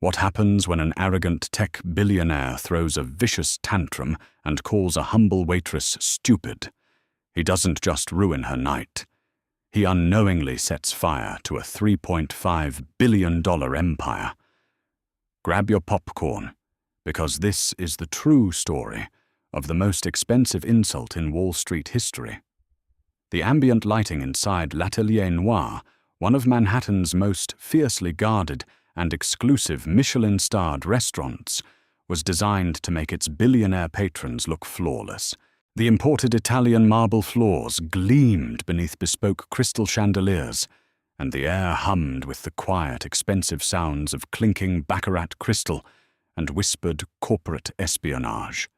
What happens when an arrogant tech billionaire throws a vicious tantrum and calls a humble waitress stupid? He doesn't just ruin her night. He unknowingly sets fire to a $3.5 billion empire. Grab your popcorn, because this is the true story of the most expensive insult in Wall Street history. The ambient lighting inside L'Atelier Noir, one of Manhattan's most fiercely guarded and exclusive Michelin-starred restaurants, was designed to make its billionaire patrons look flawless. The imported Italian marble floors gleamed beneath bespoke crystal chandeliers, and the air hummed with the quiet, expensive sounds of clinking baccarat crystal and whispered corporate espionage.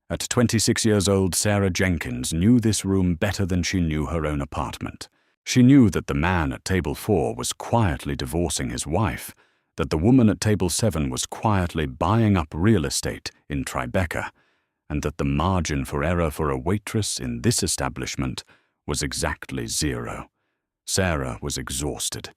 At 26 years old, Sarah Jenkins knew this room better than she knew her own apartment. She knew that the man at table 4 was quietly divorcing his wife, that the woman at table 7 was quietly buying up real estate in Tribeca, and that the margin for error for a waitress in this establishment was exactly 0. Sarah was exhausted.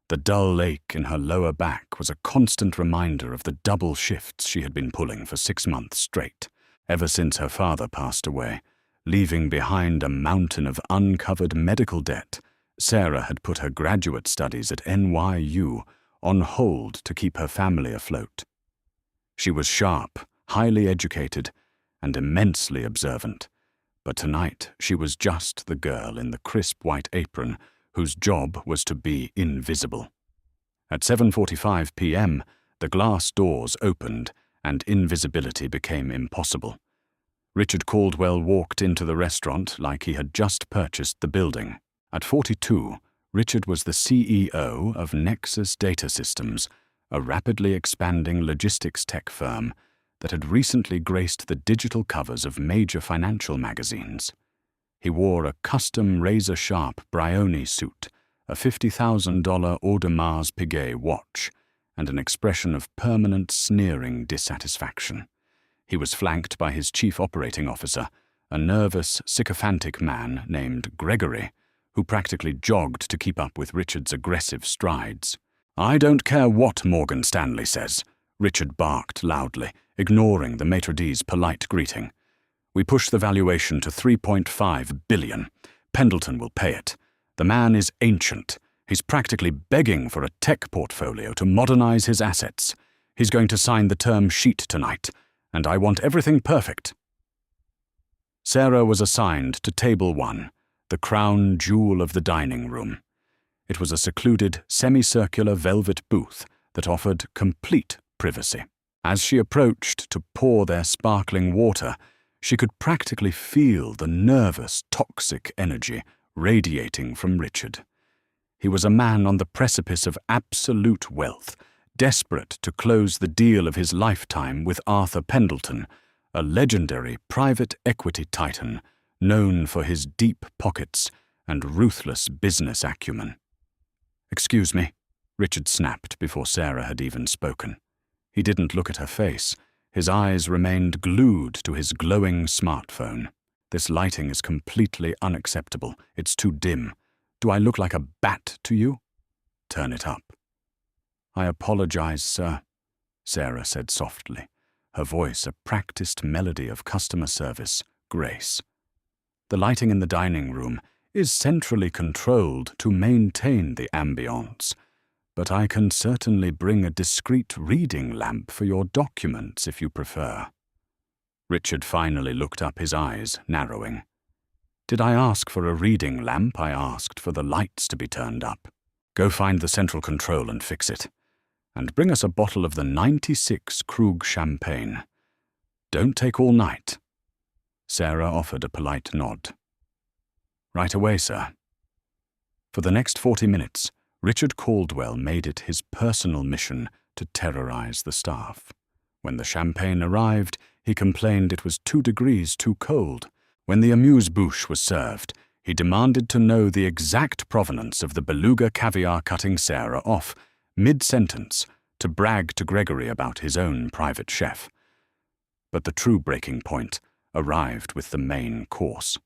The dull ache in her lower back was a constant reminder of the double shifts she had been pulling for 6 months straight, ever since her father passed away. Leaving behind a mountain of uncovered medical debt, Sarah had put her graduate studies at NYU on hold to keep her family afloat. She was sharp, highly educated, and immensely observant, but tonight she was just the girl in the crisp white apron whose job was to be invisible. At 7:45 p.m., the glass doors opened and invisibility became impossible. Richard Caldwell walked into the restaurant like he had just purchased the building. At 42, Richard was the CEO of Nexus Data Systems, a rapidly expanding logistics tech firm that had recently graced the digital covers of major financial magazines. He wore a custom razor-sharp Brioni suit, a $50,000 Audemars Piguet watch, and an expression of permanent sneering dissatisfaction. He was flanked by his chief operating officer, a nervous, sycophantic man named Gregory, who practically jogged to keep up with Richard's aggressive strides. "I don't care what Morgan Stanley says," Richard barked loudly, ignoring the maitre d's polite greeting. "We push the valuation to $3.5 billion. Pendleton will pay it. The man is ancient. He's practically begging for a tech portfolio to modernize his assets. He's going to sign the term sheet tonight, and I want everything perfect." Sarah was assigned to table 1, the crown jewel of the dining room. It was a secluded, semicircular velvet booth that offered complete privacy. As she approached to pour their sparkling water, she could practically feel the nervous, toxic energy radiating from Richard. He was a man on the precipice of absolute wealth, desperate to close the deal of his lifetime with Arthur Pendleton, a legendary private equity titan known for his deep pockets and ruthless business acumen. "Excuse me," Richard snapped before Sarah had even spoken. He didn't look at her face. His eyes remained glued to his glowing smartphone. "This lighting is completely unacceptable. It's too dim. Do I look like a bat to you?" "Turn it up." "I apologize, sir," Sarah said softly, her voice a practiced melody of customer service grace. "The lighting in the dining room is centrally controlled to maintain the ambience, but I can certainly bring a discreet reading lamp for your documents if you prefer." Richard finally looked up, his eyes narrowing. "Did I ask for a reading lamp? I asked for the lights to be turned up. Go find the central control and fix it. And bring us a bottle of the 96 Krug champagne. Don't take all night." Sarah offered a polite nod. "Right away, sir." For the next 40 minutes, Richard Caldwell made it his personal mission to terrorize the staff. When the champagne arrived, he complained it was 2 degrees too cold. When the amuse-bouche was served, he demanded to know the exact provenance of the beluga caviar, cutting Sarah off mid-sentence to brag to Gregory about his own private chef. But the true breaking point arrived with the main course.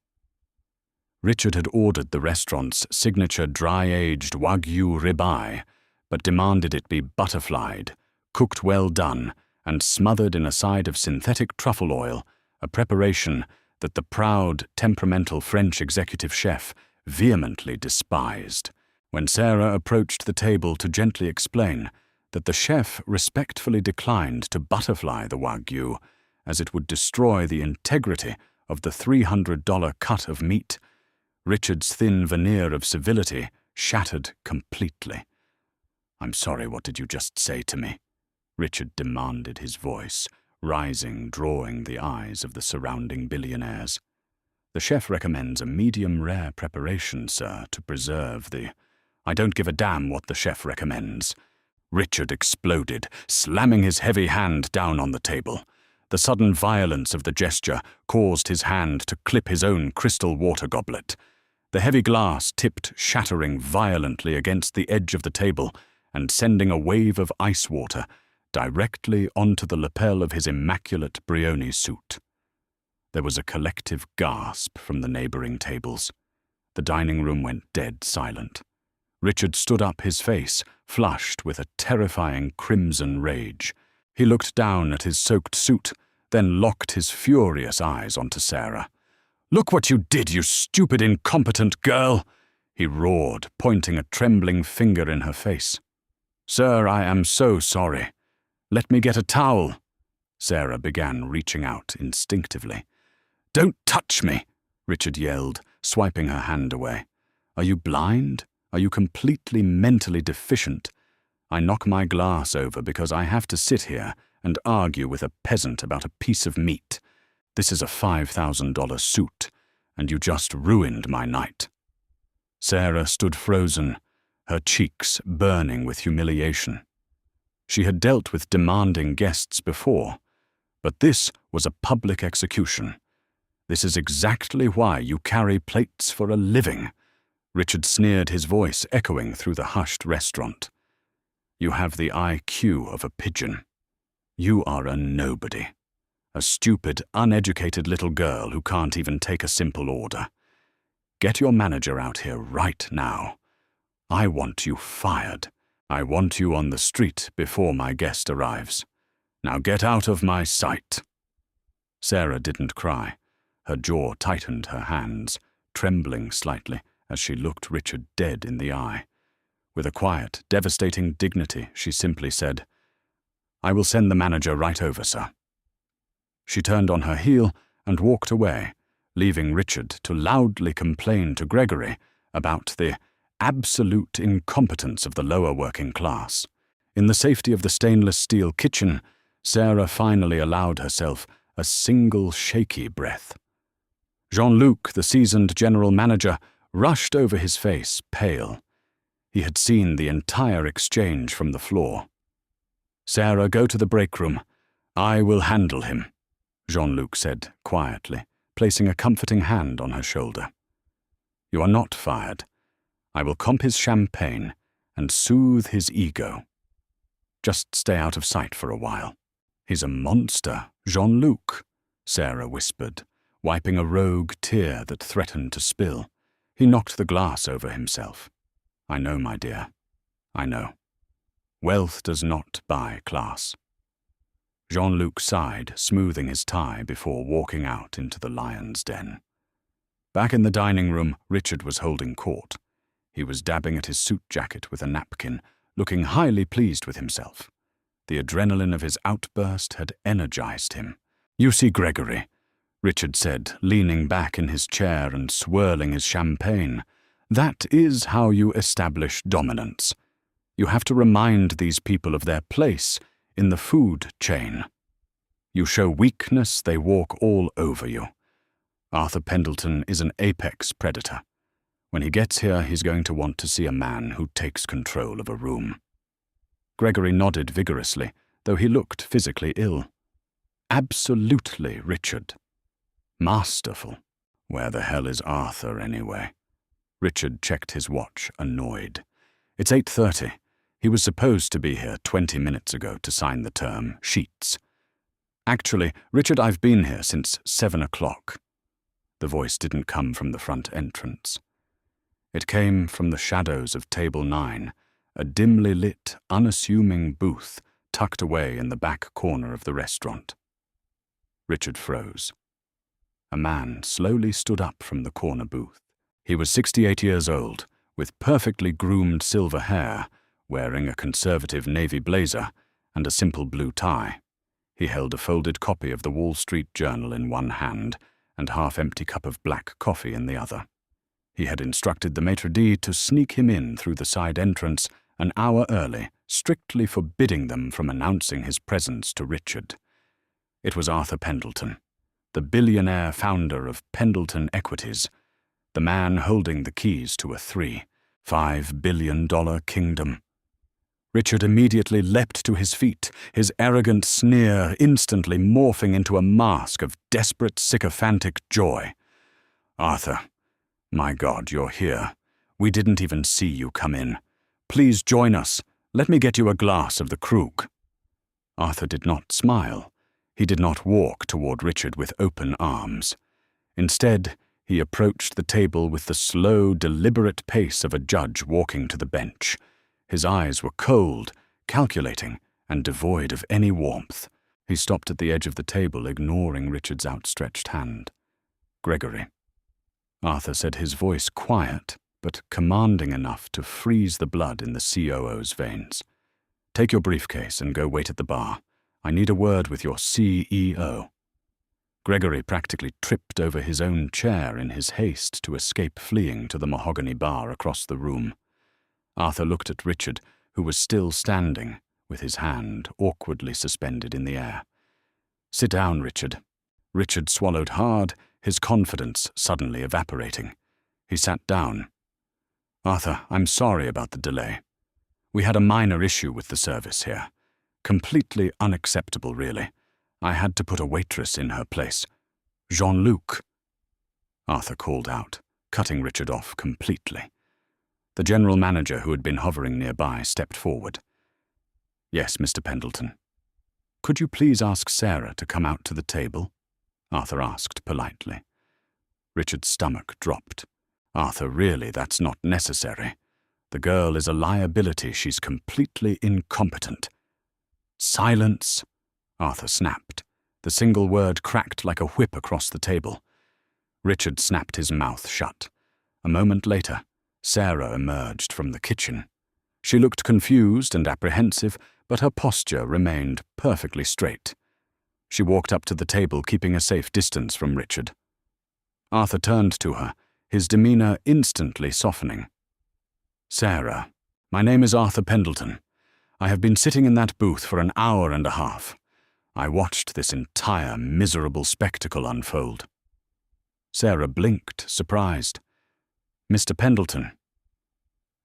Richard had ordered the restaurant's signature dry-aged Wagyu ribeye, but demanded it be butterflied, cooked well done and smothered in a side of synthetic truffle oil, a preparation that the proud, temperamental French executive chef vehemently despised. When Sarah approached the table to gently explain that the chef respectfully declined to butterfly the Wagyu, as it would destroy the integrity of the $300 cut of meat, Richard's thin veneer of civility shattered completely. "I'm sorry, what did you just say to me?" Richard demanded, his voice rising, drawing the eyes of the surrounding billionaires. "The chef recommends a medium-rare preparation, sir, to preserve the—" "I don't give a damn what the chef recommends," Richard exploded, slamming his heavy hand down on the table. The sudden violence of the gesture caused his hand to clip his own crystal water goblet. The heavy glass tipped, shattering violently against the edge of the table and sending a wave of ice water directly onto the lapel of his immaculate Brioni suit. There was a collective gasp from the neighboring tables. The dining room went dead silent. Richard stood up, his face flushed with a terrifying crimson rage. He looked down at his soaked suit, then locked his furious eyes onto Sarah. "Look what you did, you stupid, incompetent girl!" he roared, pointing a trembling finger in her face. "Sir, I am so sorry. Let me get a towel." Sarah began reaching out instinctively. "Don't touch me," Richard yelled, swiping her hand away. "Are you blind? Are you completely mentally deficient? I knock my glass over because I have to sit here and argue with a peasant about a piece of meat. This is a $5,000 suit, and you just ruined my night." Sarah stood frozen, her cheeks burning with humiliation. She had dealt with demanding guests before, but this was a public execution. "This is exactly why you carry plates for a living," Richard sneered, his voice echoing through the hushed restaurant. "You have the IQ of a pigeon. You are a nobody. A stupid, uneducated little girl who can't even take a simple order. Get your manager out here right now. I want you fired. I want you on the street before my guest arrives. Now get out of my sight." Sarah didn't cry. Her jaw tightened, her hands trembling slightly as she looked Richard dead in the eye. With a quiet, devastating dignity, she simply said, "I will send the manager right over, sir." She turned on her heel and walked away, leaving Richard to loudly complain to Gregory about the absolute incompetence of the lower working class. In the safety of the stainless steel kitchen, Sarah finally allowed herself a single shaky breath. Jean-Luc, the seasoned general manager, rushed over, his face pale. He had seen the entire exchange from the floor. "Sarah, go to the break room. I will handle him," Jean-Luc said quietly, placing a comforting hand on her shoulder. "You are not fired. I will comp his champagne and soothe his ego. Just stay out of sight for a while." "He's a monster, Jean-Luc," Sarah whispered, wiping a rogue tear that threatened to spill. He knocked the glass over himself. "I know, my dear. I know. Wealth does not buy class." Jean-Luc sighed, smoothing his tie before walking out into the lion's den. Back in the dining room, Richard was holding court. He was dabbing at his suit jacket with a napkin, looking highly pleased with himself. The adrenaline of his outburst had energized him. "You see, Gregory," Richard said, leaning back in his chair and swirling his champagne, "that is how you establish dominance. You have to remind these people of their place in the food chain. You show weakness, they walk all over you. Arthur Pendleton is an apex predator. When he gets here, he's going to want to see a man who takes control of a room." Gregory nodded vigorously, though he looked physically ill. "Absolutely, Richard." "Masterful. Where the hell is Arthur, anyway?" Richard checked his watch, annoyed. "It's 8:30. He was supposed to be here 20 minutes ago to sign the term sheets." "Actually, Richard, I've been here since 7 o'clock. The voice didn't come from the front entrance. It came from the shadows of Table 9, a dimly lit, unassuming booth tucked away in the back corner of the restaurant. Richard froze. A man slowly stood up from the corner booth. He was 68 years old, with perfectly groomed silver hair, wearing a conservative navy blazer and a simple blue tie. He held a folded copy of the Wall Street Journal in one hand and half-empty cup of black coffee in the other. He had instructed the maitre d' to sneak him in through the side entrance an hour early, strictly forbidding them from announcing his presence to Richard. It was Arthur Pendleton, the billionaire founder of Pendleton Equities, the man holding the keys to a $5 billion kingdom. Richard immediately leapt to his feet, his arrogant sneer instantly morphing into a mask of desperate, sycophantic joy. "Arthur, my God, you're here. We didn't even see you come in. Please join us. Let me get you a glass of the Krug." Arthur did not smile. He did not walk toward Richard with open arms. Instead, he approached the table with the slow, deliberate pace of a judge walking to the bench. His eyes were cold, calculating, and devoid of any warmth. He stopped at the edge of the table, ignoring Richard's outstretched hand. "Gregory." Arthur said, his voice quiet, but commanding enough to freeze the blood in the COO's veins. "Take your briefcase and go wait at the bar. I need a word with your CEO." Gregory practically tripped over his own chair in his haste to escape fleeing to the mahogany bar across the room. Arthur looked at Richard, who was still standing, with his hand awkwardly suspended in the air. "Sit down, Richard." Richard swallowed hard, his confidence suddenly evaporating. He sat down. "Arthur, I'm sorry about the delay. We had a minor issue with the service here. Completely unacceptable, really. I had to put a waitress in her place. Jean-Luc." Arthur called out, cutting Richard off completely. The general manager, who had been hovering nearby, stepped forward. "Yes, Mr. Pendleton." "Could you please ask Sarah to come out to the table?" Arthur asked politely. Richard's stomach dropped. "Arthur, really, that's not necessary. The girl is a liability. She's completely incompetent." "Silence!" Arthur snapped. The single word cracked like a whip across the table. Richard snapped his mouth shut. A moment later, Sarah emerged from the kitchen. She looked confused and apprehensive, but her posture remained perfectly straight. She walked up to the table, keeping a safe distance from Richard. Arthur turned to her, his demeanor instantly softening. "Sarah, my name is Arthur Pendleton. I have been sitting in that booth for an hour and a half. I watched this entire miserable spectacle unfold." Sarah blinked, surprised. "Mr. Pendleton,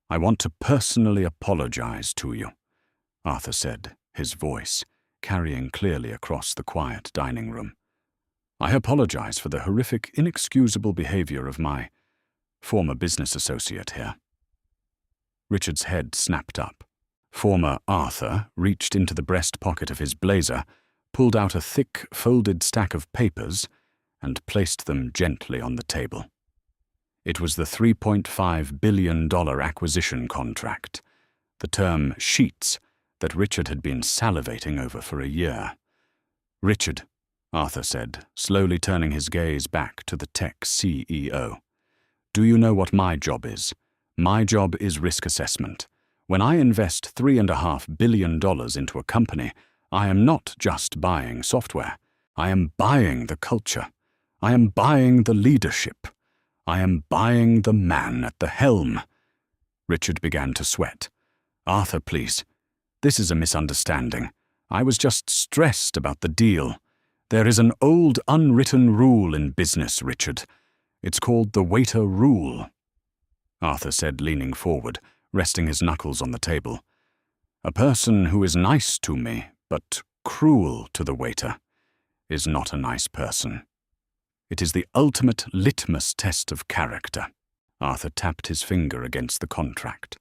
I want to personally apologize to you," Arthur said, his voice carrying clearly across the quiet dining room. "I apologize for the horrific, inexcusable behavior of my former business associate here." Richard's head snapped up. Former Arthur reached into the breast pocket of his blazer, pulled out a thick, folded stack of papers, and placed them gently on the table. It was the $3.5 billion acquisition contract, the term sheets that Richard had been salivating over for a year. "Richard," Arthur said, slowly turning his gaze back to the tech CEO, "do you know what my job is? My job is risk assessment. When I invest $3.5 billion into a company, I am not just buying software. I am buying the culture. I am buying the leadership. I am buying the man at the helm." Richard began to sweat. "Arthur, please. This is a misunderstanding. I was just stressed about the deal. There is an old unwritten rule in business, Richard. It's called the waiter rule," Arthur said, leaning forward, resting his knuckles on the table. "A person who is nice to me, but cruel to the waiter, is not a nice person. It is the ultimate litmus test of character." Arthur tapped his finger against the contract.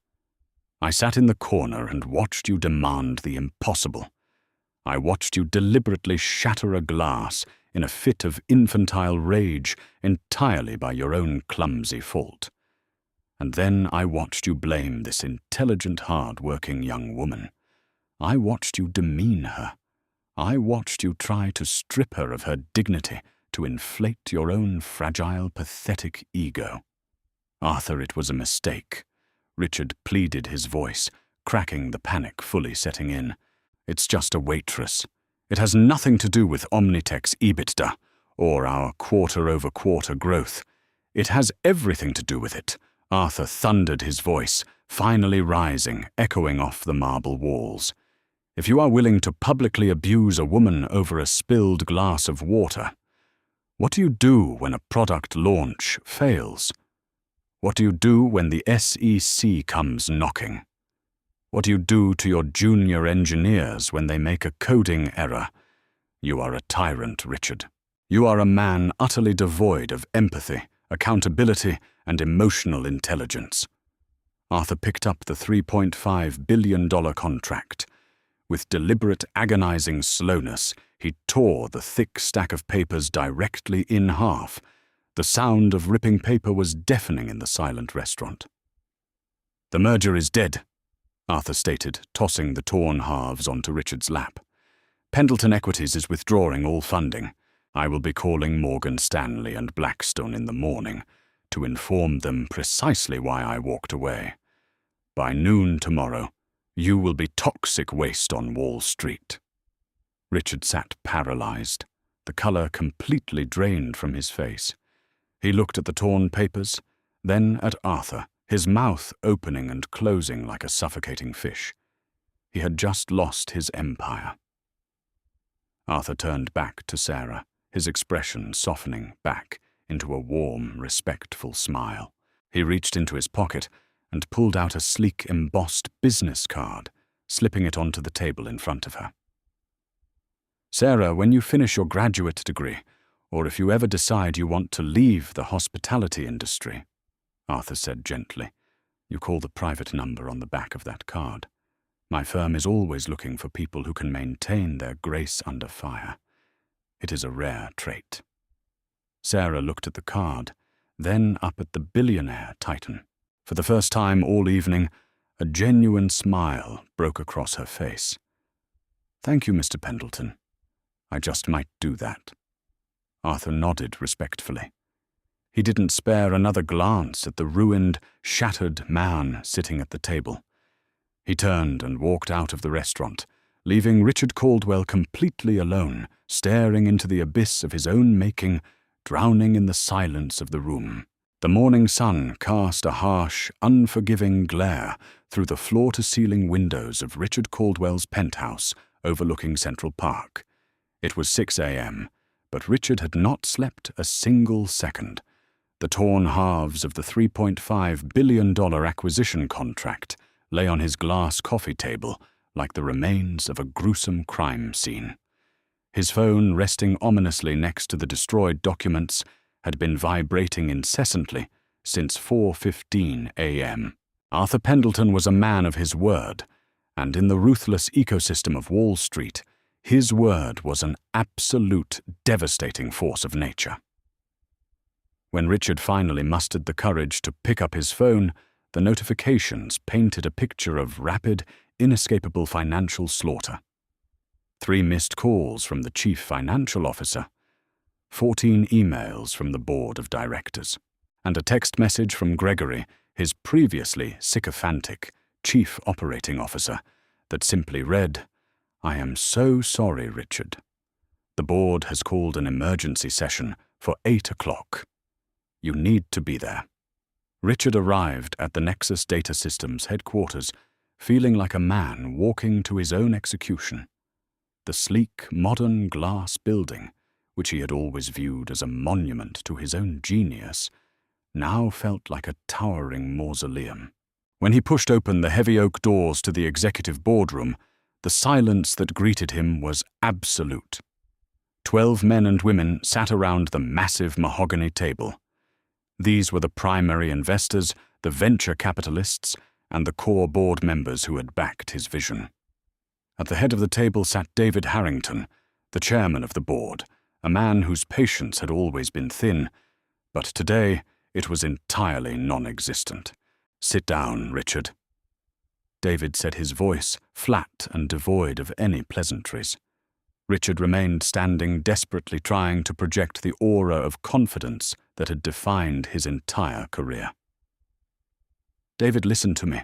"I sat in the corner and watched you demand the impossible. I watched you deliberately shatter a glass in a fit of infantile rage entirely by your own clumsy fault. And then I watched you blame this intelligent, hard-working young woman. I watched you demean her. I watched you try to strip her of her dignity to inflate your own fragile, pathetic ego. Arthur, it was a mistake. Richard pleaded, his voice cracking, the panic fully setting in. It's just a waitress. It has nothing to do with Omnitech's EBITDA or our quarter-over-quarter growth. It has everything to do with it. Arthur thundered, his voice finally rising, echoing off the marble walls. If you are willing to publicly abuse a woman over a spilled glass of water, what do you do when a product launch fails? What do you do when the SEC comes knocking? What do you do to your junior engineers when they make a coding error? You are a tyrant, Richard. You are a man utterly devoid of empathy, accountability, and emotional intelligence. Arthur picked up the $3.5 billion contract. With deliberate, agonizing slowness, he tore the thick stack of papers directly in half. The sound of ripping paper was deafening in the silent restaurant. "The merger is dead," Arthur stated, tossing the torn halves onto Richard's lap. "Pendleton Equities is withdrawing all funding. I will be calling Morgan Stanley and Blackstone in the morning to inform them precisely why I walked away. By noon tomorrow, you will be toxic waste on Wall Street." Richard sat paralyzed, the color completely drained from his face. He looked at the torn papers, then at Arthur, his mouth opening and closing like a suffocating fish. He had just lost his empire. Arthur turned back to Sarah, his expression softening back into a warm, respectful smile. He reached into his pocket and pulled out a sleek, embossed business card, slipping it onto the table in front of her. "Sarah, when you finish your graduate degree, or if you ever decide you want to leave the hospitality industry," Arthur said gently, "you call the private number on the back of that card. My firm is always looking for people who can maintain their grace under fire. It is a rare trait." Sarah looked at the card, then up at the Billionaire titan. For the first time all evening, a genuine smile broke across her face. "Thank you, Mr. Pendleton. I just might do that." Arthur nodded respectfully. He didn't spare another glance at the ruined, shattered man sitting at the table. He turned and walked out of the restaurant, leaving Richard Caldwell completely alone, staring into the abyss of his own making, drowning in the silence of the room. The morning sun cast a harsh, unforgiving glare through the floor-to-ceiling windows of Richard Caldwell's penthouse overlooking Central Park. It was 6 a.m., but Richard had not slept a single second. The torn halves of the $3.5 billion acquisition contract lay on his glass coffee table like the remains of a gruesome crime scene. His phone, resting ominously next to the destroyed documents, had been vibrating incessantly since 4:15 a.m. Arthur Pendleton was a man of his word, and in the ruthless ecosystem of Wall Street, his word was an absolute, devastating force of nature. When Richard finally mustered the courage to pick up his phone, the notifications painted a picture of rapid, inescapable financial slaughter. 3 missed calls from the chief financial officer, 14 emails from the board of directors, and a text message from Gregory, his previously sycophantic chief operating officer, that simply read, "I am so sorry, Richard. The board has called an emergency session for 8 o'clock. You need to be there." Richard arrived at the Nexus Data Systems headquarters, feeling like a man walking to his own execution. The sleek, modern glass building, which he had always viewed as a monument to his own genius, now felt like a towering mausoleum. When he pushed open the heavy oak doors to the executive boardroom, the silence that greeted him was absolute. 12 men and women sat around the massive mahogany table. These were the primary investors, the venture capitalists, and the core board members who had backed his vision. At the head of the table sat David Harrington, the chairman of the board, a man whose patience had always been thin, but today it was entirely non-existent. "Sit down, Richard." David said, his voice flat and devoid of any pleasantries. Richard remained standing, desperately trying to project the aura of confidence that had defined his entire career. "David, listen to me.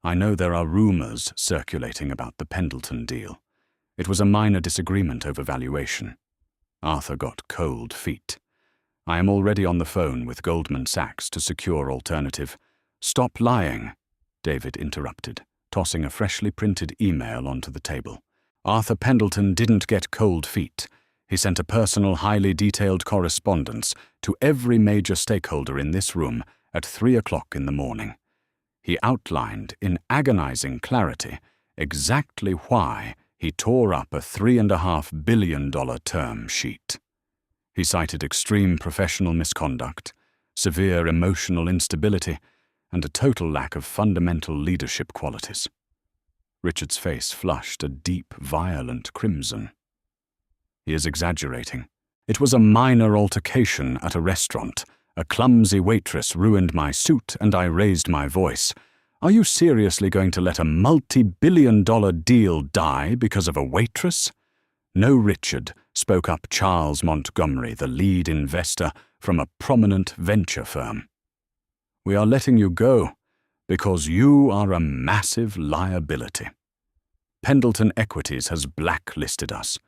I know there are rumors circulating about the Pendleton deal. It was a minor disagreement over valuation." Arthur got cold feet. "I am already on the phone with Goldman Sachs to secure alternative." "Stop lying," David interrupted, tossing a freshly printed email onto the table. Arthur Pendleton didn't get cold feet. He sent a personal, highly detailed correspondence to every major stakeholder in this room at 3 o'clock in the morning. He outlined, in agonizing clarity, exactly why he tore up a $3.5 billion term sheet. He cited extreme professional misconduct, severe emotional instability, and a total lack of fundamental leadership qualities. Richard's face flushed a deep, violent crimson. "He is exaggerating. It was a minor altercation at a restaurant. A clumsy waitress ruined my suit and I raised my voice. Are you seriously going to let a multi-billion-dollar deal die because of a waitress?" "No, Richard," spoke up Charles Montgomery, the lead investor from a prominent venture firm. "We are letting you go because you are a massive liability. Pendleton Equities has blacklisted us.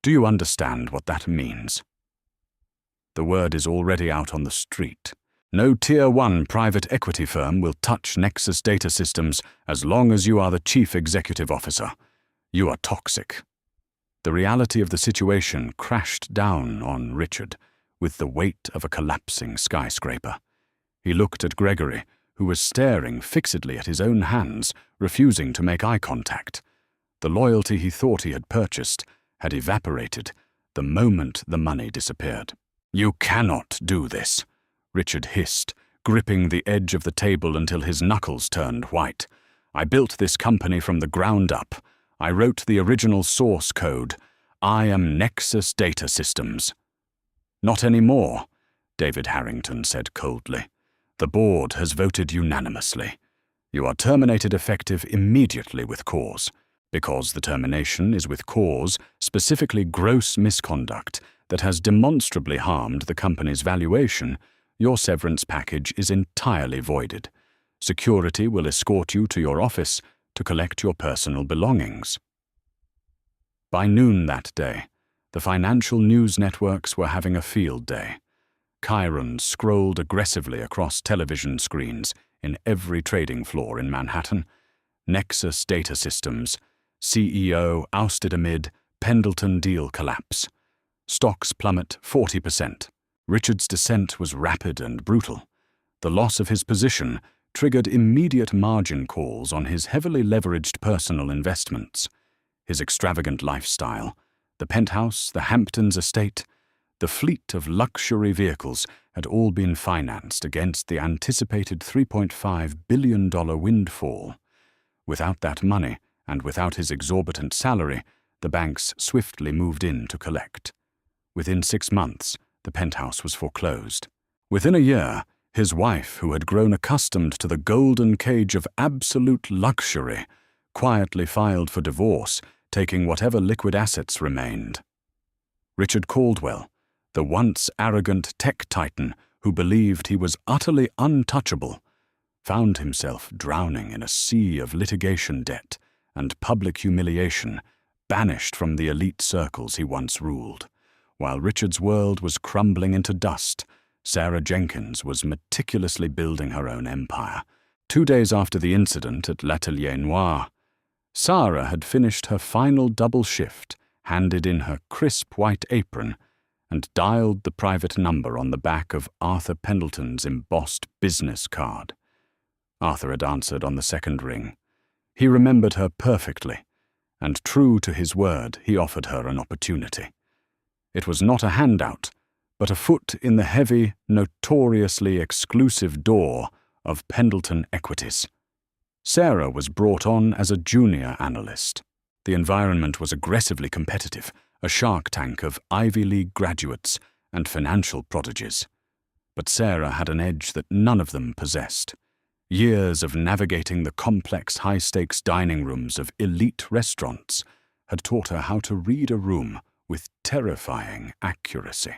Do you understand what that means?" The word is already out on the street. No Tier 1 private equity firm will touch Nexus Data Systems as long as you are the chief executive officer. You are toxic. The reality of the situation crashed down on Richard with the weight of a collapsing skyscraper. He looked at Gregory, who was staring fixedly at his own hands, refusing to make eye contact. The loyalty he thought he had purchased had evaporated the moment the money disappeared. "You cannot do this," Richard hissed, gripping the edge of the table until his knuckles turned white. "I built this company from the ground up. I wrote the original source code. I am Nexus Data Systems." "Not anymore," David Harrington said coldly. "The board has voted unanimously. You are terminated effective immediately with cause. Because the termination is with cause, specifically gross misconduct, that has demonstrably harmed the company's valuation, your severance package is entirely voided. Security will escort you to your office to collect your personal belongings." By noon that day, the financial news networks were having a field day. Chirons scrolled aggressively across television screens in every trading floor in Manhattan. Nexus Data Systems, CEO ousted amid Pendleton deal collapse. Stocks plummet 40%. Richard's descent was rapid and brutal. The loss of his position triggered immediate margin calls on his heavily leveraged personal investments. His extravagant lifestyle, the penthouse, the Hamptons estate, the fleet of luxury vehicles had all been financed against the anticipated $3.5 billion windfall. Without that money, and without his exorbitant salary, the banks swiftly moved in to collect. Within 6 months, the penthouse was foreclosed. Within a year, his wife, who had grown accustomed to the golden cage of absolute luxury, quietly filed for divorce, taking whatever liquid assets remained. Richard Caldwell, the once arrogant tech titan who believed he was utterly untouchable, found himself drowning in a sea of litigation debt and public humiliation, banished from the elite circles he once ruled. While Richard's world was crumbling into dust, Sarah Jenkins was meticulously building her own empire. 2 days after the incident at L'Atelier Noir, Sarah had finished her final double shift, handed in her crisp white apron, and dialed the private number on the back of Arthur Pendleton's embossed business card. Arthur had answered on the second ring. He remembered her perfectly, and true to his word, he offered her an opportunity. It was not a handout, but a foot in the heavy, notoriously exclusive door of Pendleton Equities. Sarah was brought on as a junior analyst. The environment was aggressively competitive, a shark tank of Ivy League graduates and financial prodigies. But Sarah had an edge that none of them possessed. Years of navigating the complex high-stakes dining rooms of elite restaurants had taught her how to read a room with terrifying accuracy.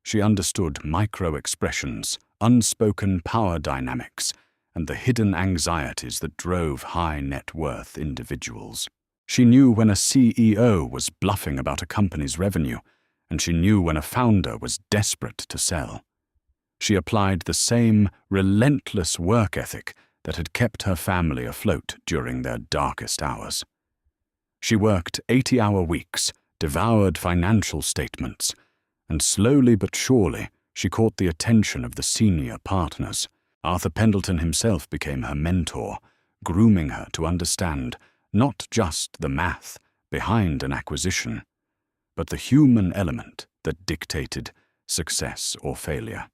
She understood micro-expressions, unspoken power dynamics, and the hidden anxieties that drove high-net-worth individuals. She knew when a CEO was bluffing about a company's revenue, and she knew when a founder was desperate to sell. She applied the same relentless work ethic that had kept her family afloat during their darkest hours. She worked 80-hour weeks, devoured financial statements, and slowly but surely she caught the attention of the senior partners. Arthur Pendleton himself became her mentor, grooming her to understand not just the math behind an acquisition, but the human element that dictated success or failure.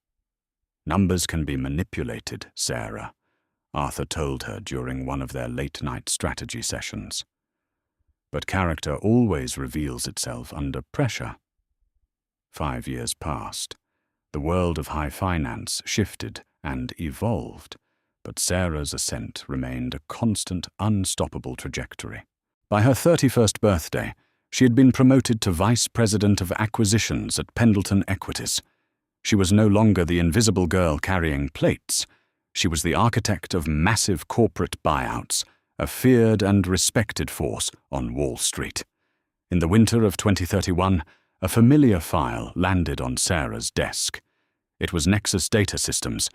"Numbers can be manipulated, Sarah," Arthur told her during one of their late-night strategy sessions. "But character always reveals itself under pressure." 5 years passed. The world of high finance shifted and evolved, but Sarah's ascent remained a constant, unstoppable trajectory. By her 31st birthday, she had been promoted to Vice President of Acquisitions at Pendleton Equities. She was no longer the invisible girl carrying plates. She was the architect of massive corporate buyouts, a feared and respected force on Wall Street. In the winter of 2031, a familiar file landed on Sarah's desk. It was Nexus Data Systems.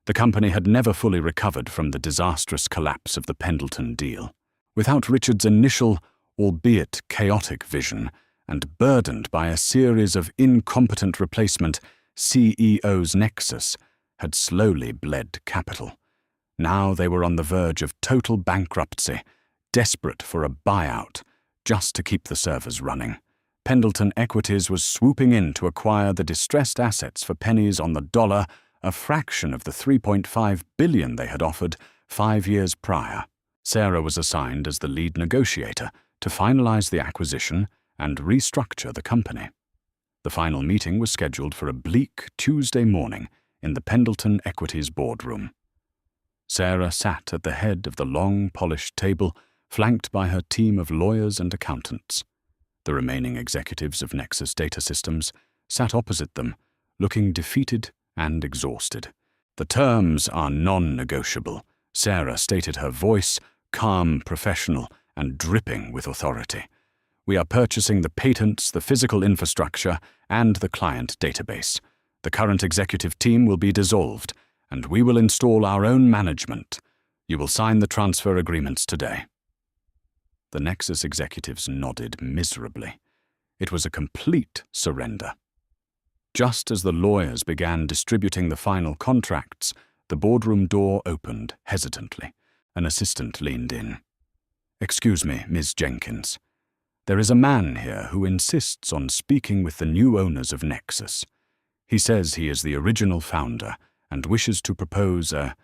The company had never fully recovered from the disastrous collapse of the Pendleton deal. Without Richard's initial, albeit chaotic vision, and burdened by a series of incompetent replacement CEOs, Nexus had slowly bled capital. Now they were on the verge of total bankruptcy, desperate for a buyout, just to keep the servers running. Pendleton Equities was swooping in to acquire the distressed assets for pennies on the dollar, a fraction of the $3.5 billion they had offered 5 years prior. Sarah was assigned as the lead negotiator to finalize the acquisition and restructure the company. The final meeting was scheduled for a bleak Tuesday morning in the Pendleton Equities boardroom. Sarah sat at the head of the long, polished table, flanked by her team of lawyers and accountants. The remaining executives of Nexus Data Systems sat opposite them, looking defeated and exhausted. "The terms are non-negotiable," Sarah stated, her voice calm, professional, and dripping with authority. "We are purchasing the patents, the physical infrastructure, and the client database. The current executive team will be dissolved, and we will install our own management. You will sign the transfer agreements today." The Nexus executives nodded miserably. It was a complete surrender. Just as the lawyers began distributing the final contracts, the boardroom door opened hesitantly. An assistant leaned in. "Excuse me, Ms. Jenkins. There is a man here who insists on speaking with the new owners of Nexus. He says he is the original founder and wishes to propose a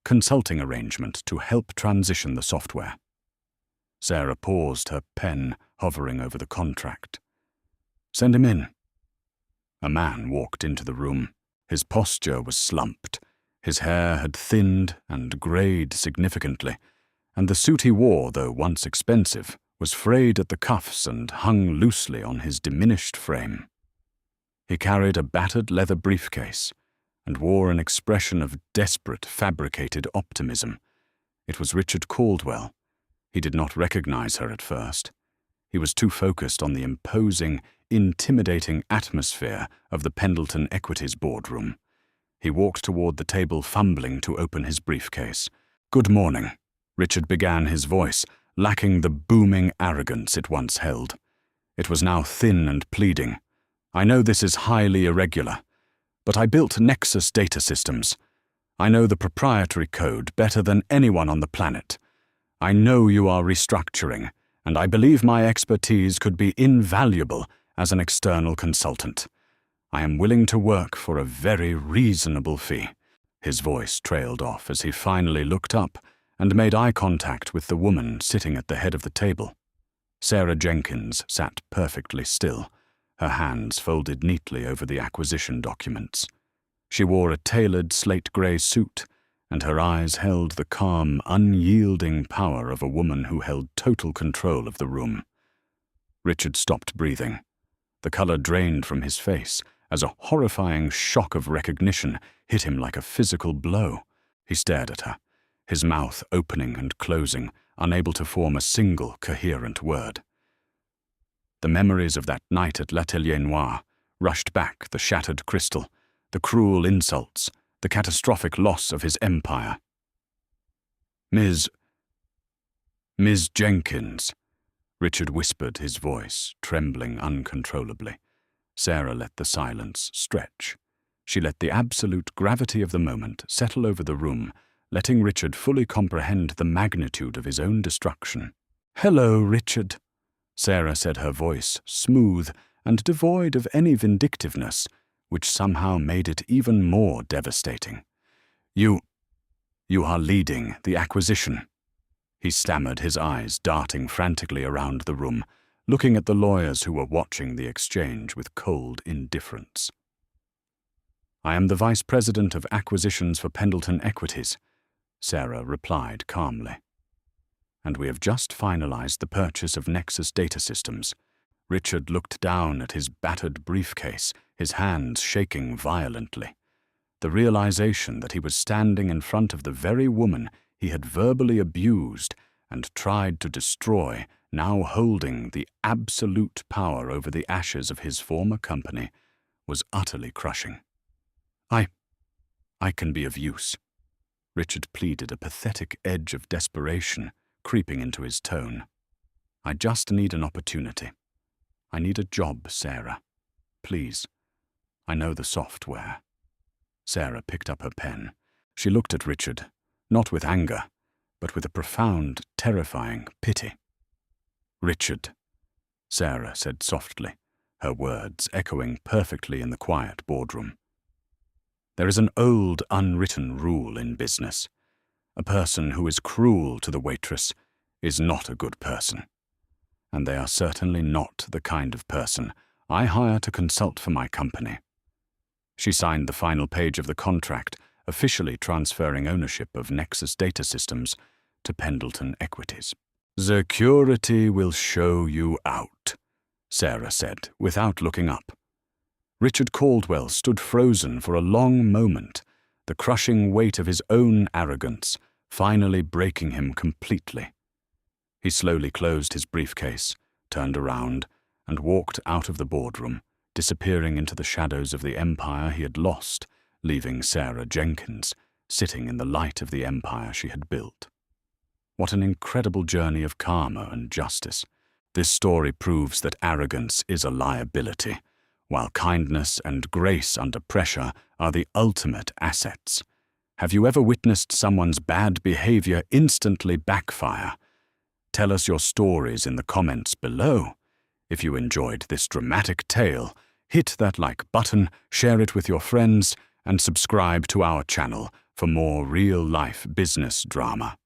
consulting arrangement to help transition the software." Sarah paused, her pen hovering over the contract. "Send him in." A man walked into the room. His posture was slumped. His hair had thinned and grayed significantly, and the suit he wore, though once expensive, was frayed at the cuffs and hung loosely on his diminished frame. He carried a battered leather briefcase and wore an expression of desperate, fabricated optimism. It was Richard Caldwell. He did not recognize her at first. He was too focused on the imposing, intimidating atmosphere of the Pendleton Equities boardroom. He walked toward the table, fumbling to open his briefcase. "Good morning," Richard began, his voice lacking the booming arrogance it once held. It was now thin and pleading. "I know this is highly irregular, but I built Nexus Data Systems. I know the proprietary code better than anyone on the planet. I know you are restructuring, and I believe my expertise could be invaluable as an external consultant. I am willing to work for a very reasonable fee." His voice trailed off as he finally looked up and made eye contact with the woman sitting at the head of the table. Sarah Jenkins sat perfectly still, her hands folded neatly over the acquisition documents. She wore a tailored slate-gray suit, and her eyes held the calm, unyielding power of a woman who held total control of the room. Richard stopped breathing. The color drained from his face as a horrifying shock of recognition hit him like a physical blow. He stared at her, his mouth opening and closing, unable to form a single coherent word. The memories of that night at L'Atelier Noir rushed back, the shattered crystal, the cruel insults, the catastrophic loss of his empire. Miss Jenkins, Richard whispered, his voice trembling uncontrollably. Sarah let the silence stretch. She let the absolute gravity of the moment settle over the room, letting Richard fully comprehend the magnitude of his own destruction. "Hello, Richard," Sarah said, her voice smooth and devoid of any vindictiveness, which somehow made it even more devastating. You are leading the acquisition," he stammered, his eyes darting frantically around the room, looking at the lawyers who were watching the exchange with cold indifference. "I am the Vice President of Acquisitions for Pendleton Equities," Sarah replied calmly. "And we have just finalized the purchase of Nexus Data Systems." Richard looked down at his battered briefcase, his hands shaking violently. The realization that he was standing in front of the very woman he had verbally abused and tried to destroy, now holding the absolute power over the ashes of his former company, was utterly crushing. I can be of use," Richard pleaded, a pathetic edge of desperation creeping into his tone. "I just need an opportunity. I need a job, Sarah. Please. I know the software." Sarah picked up her pen. She looked at Richard, not with anger, but with a profound, terrifying pity. "Richard," Sarah said softly, her words echoing perfectly in the quiet boardroom. "There is an old, unwritten rule in business. A person who is cruel to the waitress is not a good person. And they are certainly not the kind of person I hire to consult for my company." She signed the final page of the contract, officially transferring ownership of Nexus Data Systems to Pendleton Equities. "Security will show you out," Sarah said, without looking up. Richard Caldwell stood frozen for a long moment, the crushing weight of his own arrogance finally breaking him completely. He slowly closed his briefcase, turned around, and walked out of the boardroom, disappearing into the shadows of the empire he had lost, leaving Sarah Jenkins sitting in the light of the empire she had built. What an incredible journey of karma and justice. This story proves that arrogance is a liability, while kindness and grace under pressure are the ultimate assets. Have you ever witnessed someone's bad behavior instantly backfire? Tell us your stories in the comments below. If you enjoyed this dramatic tale, hit that like button, share it with your friends, and subscribe to our channel for more real-life business drama.